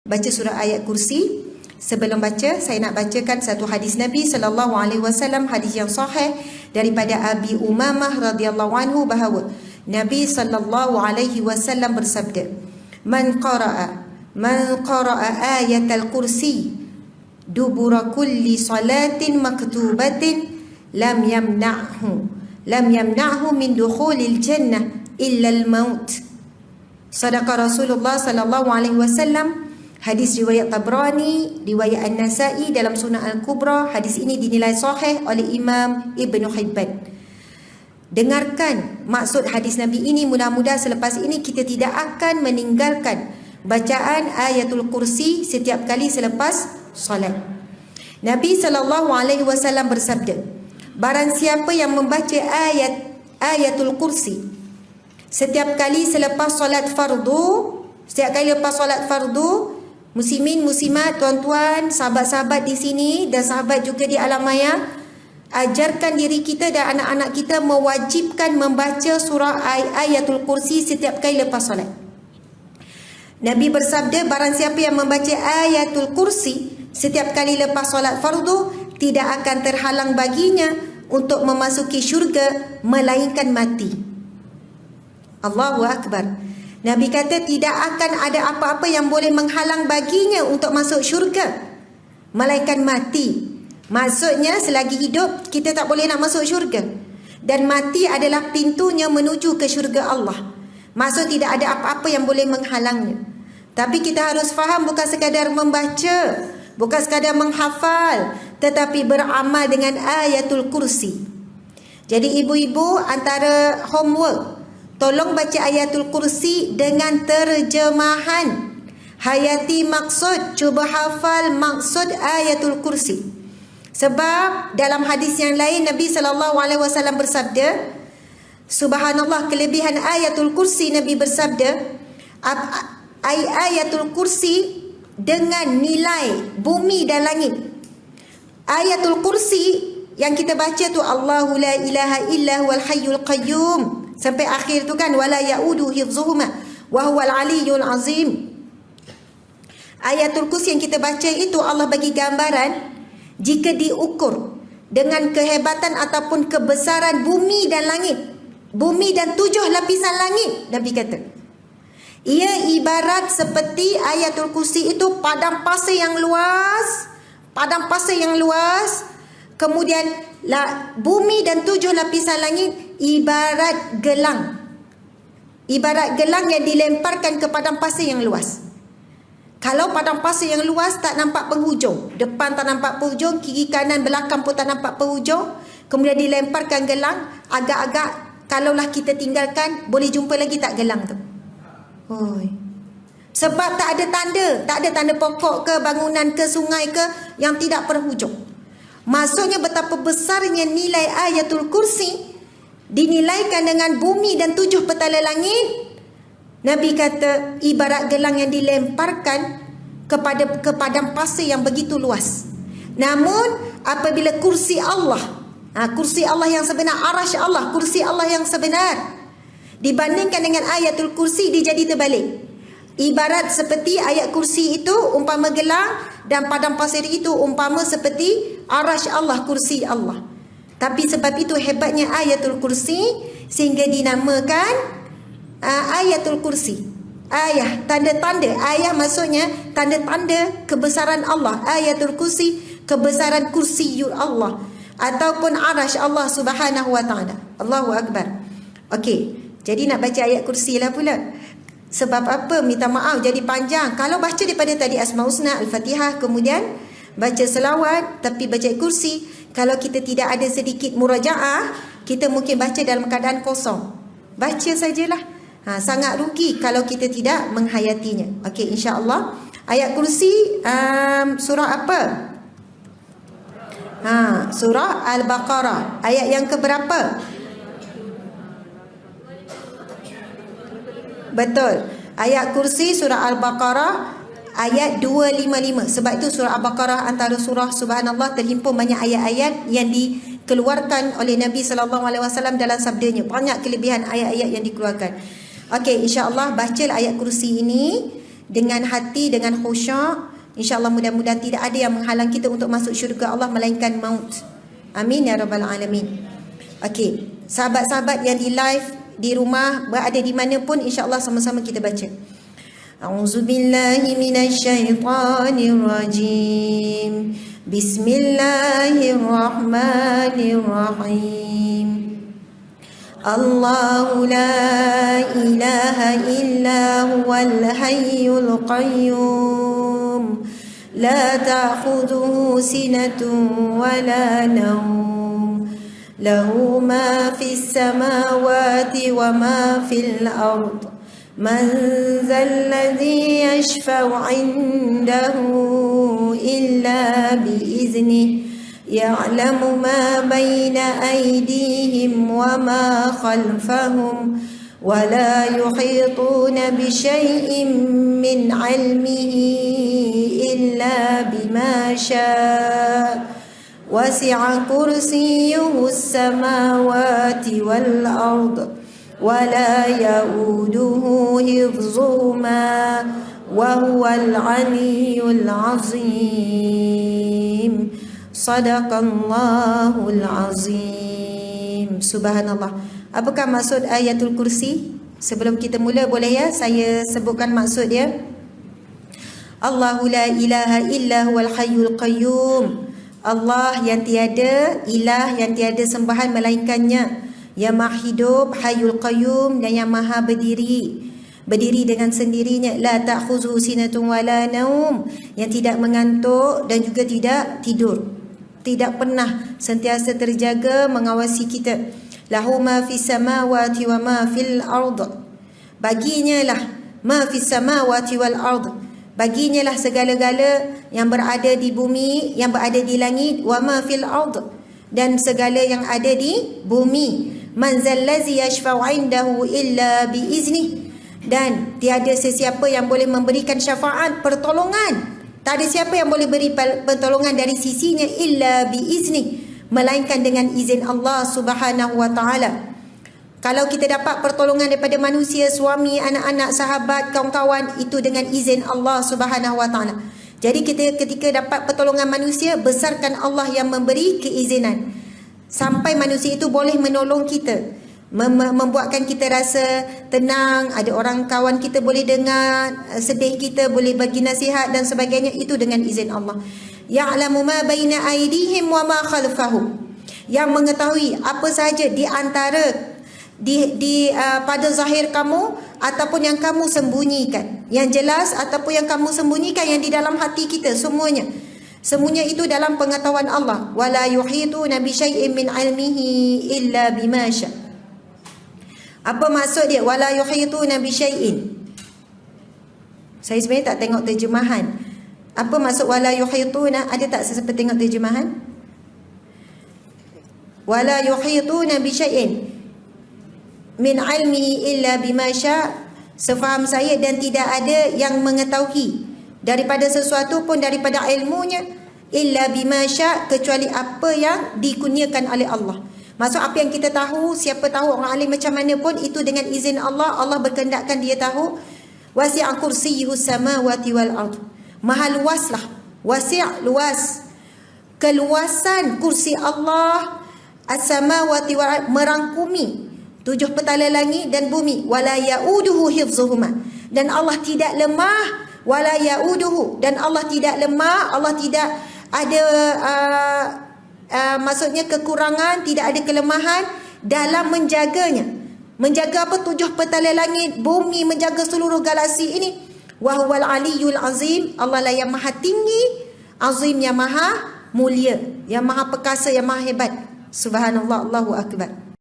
baca surah ayat kursi. Sebelum baca, saya nak bacakan satu hadis Nabi sallallahu alaihi wasallam, hadis yang sahih daripada Abi Umamah radhiyallahu anhu, bahawa Nabi sallallahu alaihi wasallam bersabda, Man qara'a ayat al-kursi dubura kulli salatin maktubatin lam yamna'hu min dukhulil jannah illa al-maut. Sadaqa Rasulullah sallallahu alaihi wasallam. Hadis riwayat Tabrani, riwayat An-Nasai dalam Sunan Al-Kubra. Hadis ini dinilai sahih oleh Imam Ibn Hibban. Dengarkan maksud hadis Nabi ini. Mudah-mudahan selepas ini kita tidak akan meninggalkan bacaan ayatul kursi setiap kali selepas solat. Nabi SAW bersabda, barang siapa yang membaca ayatul kursi setiap kali selepas solat fardu, muslimin, muslimat, tuan-tuan, sahabat-sahabat di sini dan sahabat juga di alam maya, ajarkan diri kita dan anak-anak kita mewajibkan membaca surah ayatul kursi setiap kali lepas solat. Nabi bersabda, barang siapa yang membaca ayatul kursi setiap kali lepas solat fardu, tidak akan terhalang baginya untuk memasuki syurga melainkan mati. Allahu Akbar. Nabi kata tidak akan ada apa-apa yang boleh menghalang baginya untuk masuk syurga melainkan mati. Maksudnya selagi hidup kita tak boleh nak masuk syurga, dan mati adalah pintunya menuju ke syurga Allah. Maksud tidak ada apa-apa yang boleh menghalangnya. Tapi kita harus faham, bukan sekadar membaca, bukan sekadar menghafal, tetapi beramal dengan ayatul kursi. Jadi ibu-ibu, antara homework, tolong baca ayatul kursi dengan terjemahan. Hayati maksud, cuba hafal maksud ayatul kursi. Sebab dalam hadis yang lain Nabi SAW bersabda, subhanallah, kelebihan ayatul kursi, Nabi bersabda, ayatul kursi dengan nilai bumi dan langit. Ayatul kursi yang kita baca tu, Allahu la ilaha illa huwal hayyul qayyum, sampai akhir tu kan, wala yaudu hifzuhuma wa huwal aliyyul azim. Ayatul kursi yang kita baca itu, Allah bagi gambaran jika diukur dengan kehebatan ataupun kebesaran bumi dan langit, bumi dan 7 lapisan langit, Nabi kata ia ibarat seperti ayatul kursi itu padang pasir yang luas, kemudian bumi dan 7 lapisan langit ibarat gelang yang dilemparkan ke padang pasir yang luas. Kalau padang pasir yang luas tak nampak penghujung, depan tak nampak penghujung, kiri kanan belakang pun tak nampak penghujung, kemudian dilemparkan gelang, agak-agak kalaulah kita tinggalkan, boleh jumpa lagi tak gelang tu? Sebab tak ada tanda pokok ke, bangunan ke, sungai ke yang tidak berhujung. Maksudnya betapa besarnya nilai ayatul kursi dinilaikan dengan bumi dan 7 petala langit. Nabi kata ibarat gelang yang dilemparkan ke padang pasir yang begitu luas. Namun apabila kursi Allah yang sebenar, arasy Allah, kursi Allah yang sebenar, dibandingkan dengan ayatul kursi, dia jadi terbalik. Ibarat seperti ayat kursi itu umpama gelang, dan padang pasir itu umpama seperti arasy Allah, kursi Allah. Tapi sebab itu hebatnya ayatul kursi sehingga dinamakan ayatul kursi. Ayah, tanda-tanda. Ayah maksudnya tanda-tanda kebesaran Allah. Ayatul kursi, kebesaran kursi Allah, ataupun arasy Allah subhanahu wa ta'ala. Allahu Akbar. Okey, jadi nak baca ayat kursi lah pula. Sebab apa? Minta maaf jadi panjang. Kalau baca daripada tadi Asmaul Husna, Al-Fatihah, kemudian baca selawat, tapi baca kursi, kalau kita tidak ada sedikit murajaah, kita mungkin baca dalam keadaan kosong. Baca sajalah. Sangat rugi kalau kita tidak menghayatinya. Okey, insya-Allah. Ayat kursi surah apa? Surah Al-Baqarah. Ayat yang keberapa? Betul. Ayat kursi surah Al-Baqarah ayat 255. Sebab itu surah Al-Baqarah antara surah subhanallah terhimpun banyak ayat-ayat yang dikeluarkan oleh Nabi SAW dalam sabdanya. Banyak kelebihan ayat-ayat yang dikeluarkan. Okey, insya-Allah bacalah ayat kursi ini dengan hati, dengan khusyuk, insya-Allah mudah-mudahan tidak ada yang menghalang kita untuk masuk syurga Allah melainkan maut. Amin ya rabbal alamin. Okey, sahabat-sahabat yang di live di rumah, berada di mana pun, insya-Allah sama-sama kita baca. A'udzubillahi minasyaitonirrajim. Bismillahirrahmanirrahim. Allahu la ilaha illa huwal hayyul qayyum. La ta'khudhuhu sinatun wa la nawm. Lahu ma fis samawati wa ma fil ard. من ذا الذي يشفع عنده إلا بإذنه يعلم ما بين أيديهم وما خلفهم ولا يحيطون بشيء من علمه إلا بما شاء وسع كرسيه السماوات والأرض ولا يؤوده حفظهما وهو العلي العظيم صدق الله العظيم. Subhanallah. Apakah maksud ayatul kursi? Sebelum kita mula, boleh ya saya sebutkan maksud dia. Allahu la ilaha illa huwal hayyul qayyum. Allah yang tiada ilah, yang tiada sembahan melainkannya, yang maha hidup, hayyul qayyum, dan yang maha berdiri dengan sendirinya. La ta'khuzu sinatun wala naum, yang tidak mengantuk dan juga tidak tidur, tidak pernah, sentiasa terjaga mengawasi kita. Lahu ma fis samawati wa ma fil ard. Baginya lah ma fis samawati wal ard, baginya lah segala-gala yang berada di bumi, yang berada di langit, wa ma fil ard, dan segala yang ada di bumi. Man zallazi yashfa'u 'indahu illa biiznih, dan tiada sesiapa yang boleh memberikan syafaat, pertolongan, tak ada siapa yang boleh beri pertolongan dari sisinya illa biiznih, melainkan dengan izin Allah Subhanahu wa taala. Kalau kita dapat pertolongan daripada manusia, suami, anak-anak, sahabat, kawan-kawan, itu dengan izin Allah Subhanahu wa taala. Jadi kita ketika dapat pertolongan manusia, besarkan Allah yang memberi keizinan sampai manusia itu boleh menolong kita, membuatkan kita rasa tenang. Ada orang kawan kita boleh dengar sedih kita, boleh bagi nasihat dan sebagainya, itu dengan izin Allah. Ya'lamu ma baina aydihim wa ma khalfahum, yang mengetahui apa sahaja di antara pada zahir kamu ataupun yang kamu sembunyikan, yang jelas ataupun yang kamu sembunyikan, yang di dalam hati kita, semuanya itu dalam pengetahuan Allah. Wala yuhituna bi syai'in min 'ilmihi illa bima syaa. Apa maksud dia wala yuhituna bi syai'in? Saya sebenarnya tak tengok terjemahan. Apa maksud wala yuhituna? Ada tak sesiapa tengok terjemahan? Wala yuhituna bi syai'in min 'ilmihi illa bima syaa. Sefaham saya, dan tidak ada yang mengetahui daripada sesuatu pun daripada ilmunya illa bima syaa, kecuali apa yang dikurniakan oleh Allah. Maksud apa yang kita tahu, siapa tahu, orang alim macam mana pun, itu dengan izin Allah. Allah berkehendakkan dia tahu. Wasi'a kursiyyuhu samawati wal ard. Maha luaslah, wasi', luas, keluasan kursi Allah as-samawati wal ard, merangkumi 7 petala langit dan bumi. Wala ya'uduhu hifzuhuma, dan Allah tidak lemah. Wala ya'uduhu, dan Allah tidak lemah, Allah tidak ada maksudnya kekurangan, tidak ada kelemahan dalam menjaganya. Menjaga apa? 7 petala langit, bumi, menjaga seluruh galaksi ini. Wa huwal aliyyul azim, Allah lah yang maha tinggi, azim yang maha mulia, yang maha perkasa, yang maha hebat. Subhanallah, Allahu akbar.